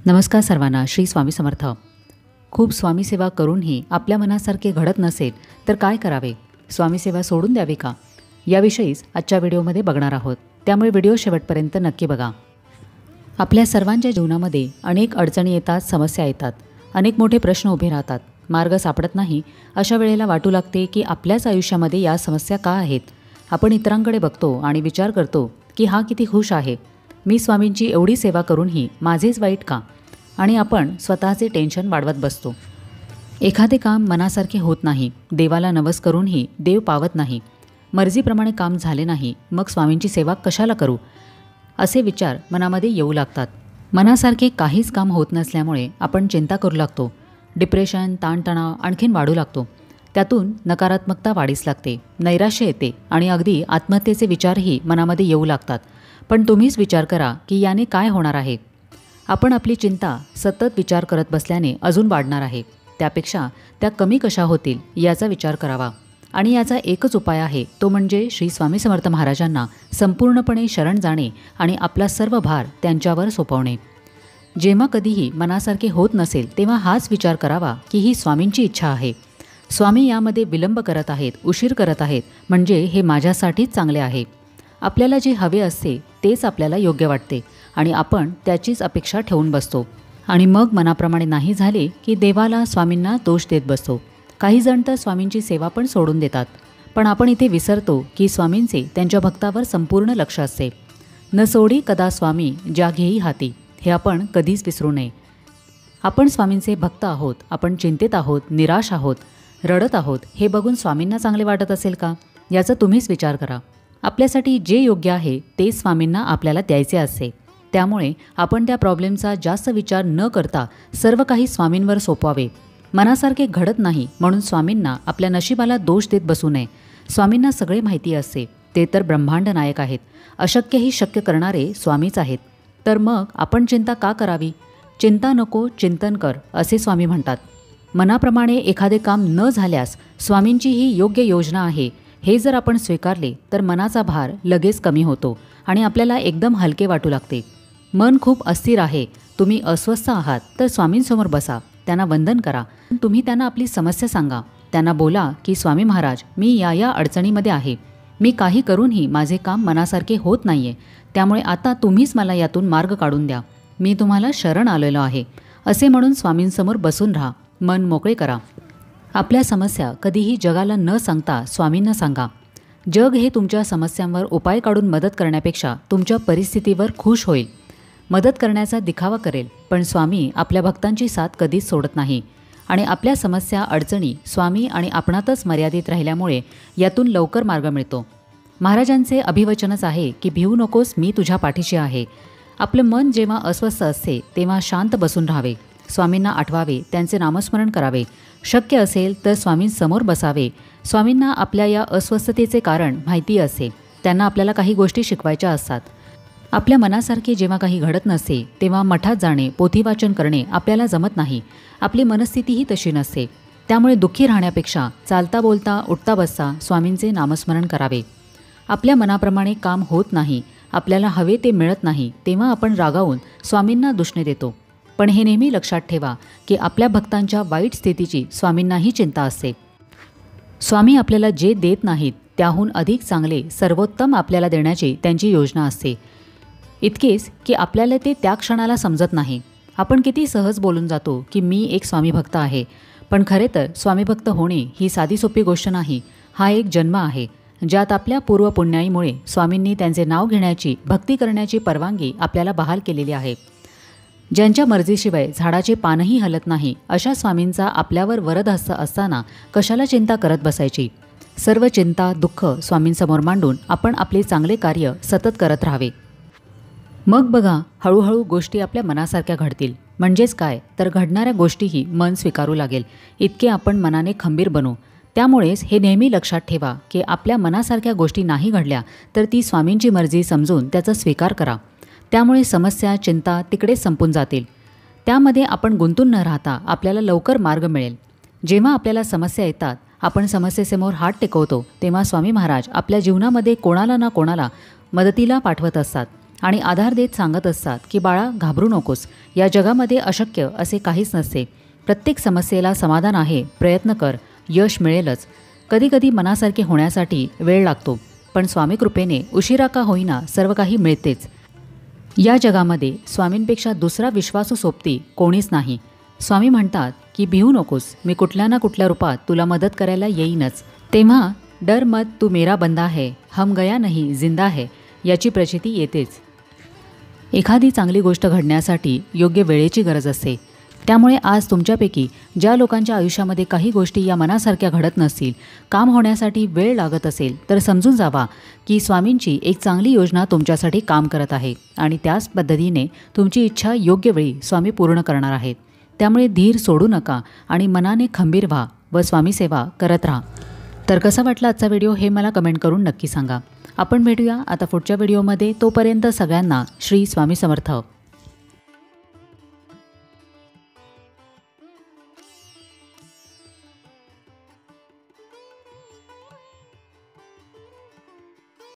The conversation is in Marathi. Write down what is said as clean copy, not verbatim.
नमस्कार सर्वांना. श्री स्वामी समर्थ. खूप स्वामीसेवा करूनही आपल्या मनासारखे घडत नसेल तर काय करावे? स्वामीसेवा सोडून द्यावी का? याविषयीच आजच्या व्हिडिओमध्ये बघणार आहोत, त्यामुळे व्हिडिओ शेवटपर्यंत नक्की बघा. आपल्या सर्वांच्या जीवनामध्ये अनेक अडचणी येतात, समस्या येतात, अनेक मोठे प्रश्न उभे राहतात, मार्ग सापडत नाही. अशा वेळेला वाटू लागते की आपल्याच आयुष्यामध्ये या समस्या का आहेत? आपण इतरांकडे बघतो आणि विचार करतो की हा किती खुश आहे, मी स्वामींची एवढी सेवा करूनही माझेच वाईट का? आणि आपण स्वतःचे टेन्शन वाढवत बसतो. एखादे काम मनासारखे होत नाही, देवाला नवस करूनही देव पावत नाही, मर्जीप्रमाणे काम झाले नाही, मग स्वामींची सेवा कशाला करू? असे विचार मनामध्ये येऊ लागतात. मनासारखे काहीच काम होत नसल्यामुळे आपण चिंता करू लागतो. डिप्रेशन, ताणतणाव आणखीन वाढू लागतो. त्यातून नकारात्मकता वाढीस लागते, नैराश्य येते आणि अगदी आत्महत्येचे विचारही मनामध्ये येऊ लागतात. पण तुम्हीच विचार करा की याने काय होणार आहे? आपण आपली चिंता सतत विचार करत बसल्याने अजून वाढणार आहे. त्यापेक्षा त्या कमी कशा होतील याचा विचार करावा. आणि याचा एकच उपाय आहे, तो म्हणजे श्री स्वामी समर्थ महाराजांना संपूर्णपणे शरण जाणे आणि आपला सर्व भार त्यांच्यावर सोपवणे. जेव्हा कधीही मनासारखे होत नसेल तेव्हा हाच विचार करावा की ही स्वामींची इच्छा आहे. स्वामी यामध्ये विलंब करत आहेत, उशीर करत आहेत, म्हणजे हे माझ्यासाठीच चांगले आहे. आपल्याला जे हवे असते तेच आपल्याला योग्य वाटते आणि आपण त्याचीच अपेक्षा ठेवून बसतो. आणि मग मनाप्रमाणे नाही झाले की देवाला, स्वामींना दोष देत बसतो. काही जण तर स्वामींची सेवा पण सोडून देतात. पण आपण इथे विसरतो की स्वामींचे त्यांच्या भक्तावर संपूर्ण लक्ष असते. न सोडी कदा स्वामी ज्या घेई हाती, हे आपण कधीच विसरू नये. आपण स्वामींचे भक्त आहोत, आपण चिंतेत आहोत, निराश आहोत, रडत आहोत, हे बघून स्वामींना चांगले वाटत असेल का? याचा तुम्हीच विचार करा. आपल्यासाठी जे योग्य आहे ते स्वामींना आपल्याला द्यायचे असते. त्यामुळे आपण त्या प्रॉब्लेमचा जास्त विचार न करता सर्व काही स्वामींवर सोपवावे. मनासारखे घडत नाही म्हणून स्वामींना आपल्या नशिबाला दोष देत बसू नये. स्वामींना सगळे माहिती असते, ते तर ब्रह्मांड नायक आहेत. अशक्यही शक्य करणारे स्वामीच आहेत. तर मग आपण चिंता का करावी? चिंता नको, चिंतन कर, असे स्वामी म्हणतात. मनाप्रमाणे एखादे काम न झाल्यास स्वामींची ही योग्य योजना आहे हे जर आपण स्वीकारले तर मनाचा भार लगेच कमी होतो आणि आपल्याला एकदम हलके वाटू लागते. मन खूप अस्थिर आहे, तुम्ही अस्वस्थ आहात, तर स्वामींसमोर बसा, त्यांना वंदन करा. तुम्ही त्यांना आपली समस्या सांगा. त्यांना बोला की स्वामी महाराज, मी या अडचणीमध्ये आहे, मी काही करूनही माझे काम मनासारखे होत नाहीये, त्यामुळे आता तुम्हीच मला यातून मार्ग काढून द्या, मी तुम्हाला शरण आलेलो आहे, असे म्हणून स्वामींसमोर बसून राहा. मन मोकळे करा. आपल्या समस्या कधीही जगाला न सांगता स्वामींना सांगा. जग हे तुमच्या समस्यांवर उपाय काढून मदत करण्यापेक्षा तुमच्या परिस्थितीवर खुश होईल, मदत करण्याचा दिखावा करेल. पण स्वामी आपल्या भक्तांची साथ कधीच सोडत नाही आणि आपल्या समस्या, अडचणी स्वामी आणि आपणातच मर्यादित राहिल्यामुळे यातून लवकर मार्ग मिळतो. महाराजांचे अभिवचनच आहे की भिवू नकोस, मी तुझ्या पाठीशी आहे. आपलं मन जेव्हा अस्वस्थ असते तेव्हा शांत बसून राहावे, स्वामींना आठवावे, त्यांचे नामस्मरण करावे. शक्य असेल तर स्वामींसमोर बसावे. स्वामींना आपल्या या अस्वस्थतेचे कारण माहिती असते, त्यांना आपल्याला काही गोष्टी शिकवायच्या असतात. आपल्या मनासारखे जेव्हा काही घडत नसते तेव्हा मठात जाणे, पोथीवाचन करणे आपल्याला जमत नाही. आपली मनस्थितीही तशी नसते. त्यामुळे दुःखी राहण्यापेक्षा चालता बोलता, उठता बसता स्वामींचे नामस्मरण करावे. आपल्या मनाप्रमाणे काम होत नाही, आपल्याला हवे ते मिळत नाही, तेव्हा आपण रागावून स्वामींना दुष्णे देतो. पण हे नेहमी लक्षात ठेवा की आपल्या भक्तांच्या वाईट स्थितीची स्वामींनाही चिंता असते. स्वामी आपल्याला जे देत नाहीत त्याहून अधिक चांगले, सर्वोत्तम आपल्याला देण्याची त्यांची योजना असते. इतकेच की आपल्याला ते त्या क्षणाला समजत नाही. आपण किती सहज बोलून जातो की मी एक स्वामी भक्त आहे, पण खरे तर स्वामी भक्त होणे ही साधी सोपी गोष्ट नाही. हा एक जन्म आहे ज्यात आपल्या पूर्व पुण्याईमुळे स्वामींनी त्यांचे नाव घेण्याची, भक्ती करण्याची परवानगी आपल्याला बहाल केलेली आहे. ज्यांच्या मर्जीशिवाय झाडाचे पानही हलत नाही, अशा स्वामींचा आपल्यावर वरदहस्त असताना कशाला चिंता करत बसायची? सर्व चिंता, दुःख स्वामींसमोर मांडून आपण आपले चांगले कार्य सतत करत राहावे. मग बघा, हळूहळू गोष्टी आपल्या मनासारख्या घडतील. म्हणजेच काय तर घडणाऱ्या गोष्टीही मन स्वीकारू लागेल. इतके आपण मनाने खंबीर बनू. त्यामुळेच हे नेहमी लक्षात ठेवा की आपल्या मनासारख्या गोष्टी नाही घडल्या तर ती स्वामींची मर्जी समजून त्याचा स्वीकार करा. त्यामुळे समस्या, चिंता तिकडेच संपून जातील. त्यामध्ये आपण गुंतून न राहता आपल्याला लवकर मार्ग मिळेल. जेव्हा आपल्याला समस्या येतात, आपण समस्येसमोर हात टेकवतो, तेव्हा स्वामी महाराज आपल्या जीवनामध्ये कोणाला ना कोणाला मदतीला पाठवत असतात. आणि आधार देत सांगत असतात की बाळा घाबरू नकोस, या जगामध्ये अशक्य असे काहीच नसते. प्रत्येक समस्येला समाधान आहे, प्रयत्न कर, यश मिळेलच. कधीकधी मनासारखे होण्यासाठी वेळ लागतो, पण स्वामी कृपेने उशिरा का होईना सर्व काही मिळतेच. या जगामध्ये स्वामींपेक्षा दुसरा विश्वासू सोबती कोणीच नाही. स्वामी म्हणतात की भिवू नकोस, मी कुठल्या ना कुठल्या रूपात तुला मदत करायला येईनच. तेव्हा डर मत, तू मेरा बंदा है, हम गया नहीं जिंदा है, याची प्रचिती येतेच. एखादी चांगली गोष्ट घडण्यासाठी योग्य वेळेची गरज असते. त्यामुळे आज तुमच्यापैकी ज्या लोकांच्या आयुष्यामध्ये काही गोष्टी या मनासारख्या घडत नसतील, काम होण्यासाठी वेळ लागत असेल, तर समजून जावा की स्वामींची एक चांगली योजना तुमच्यासाठी काम करत आहे आणि त्याच पद्धतीने तुमची इच्छा योग्य वेळी स्वामी पूर्ण करणार आहेत. त्यामुळे धीर सोडू नका आणि मनाने खंबीर व्हा व स्वामी सेवा करत राहा. तर कसा वाटला आजचा व्हिडिओ हे मला कमेंट करून नक्की सांगा. आपण भेटूया आता पुढच्या व्हिडिओमध्ये. तोपर्यंत सगळ्यांना श्री स्वामी समर्थ.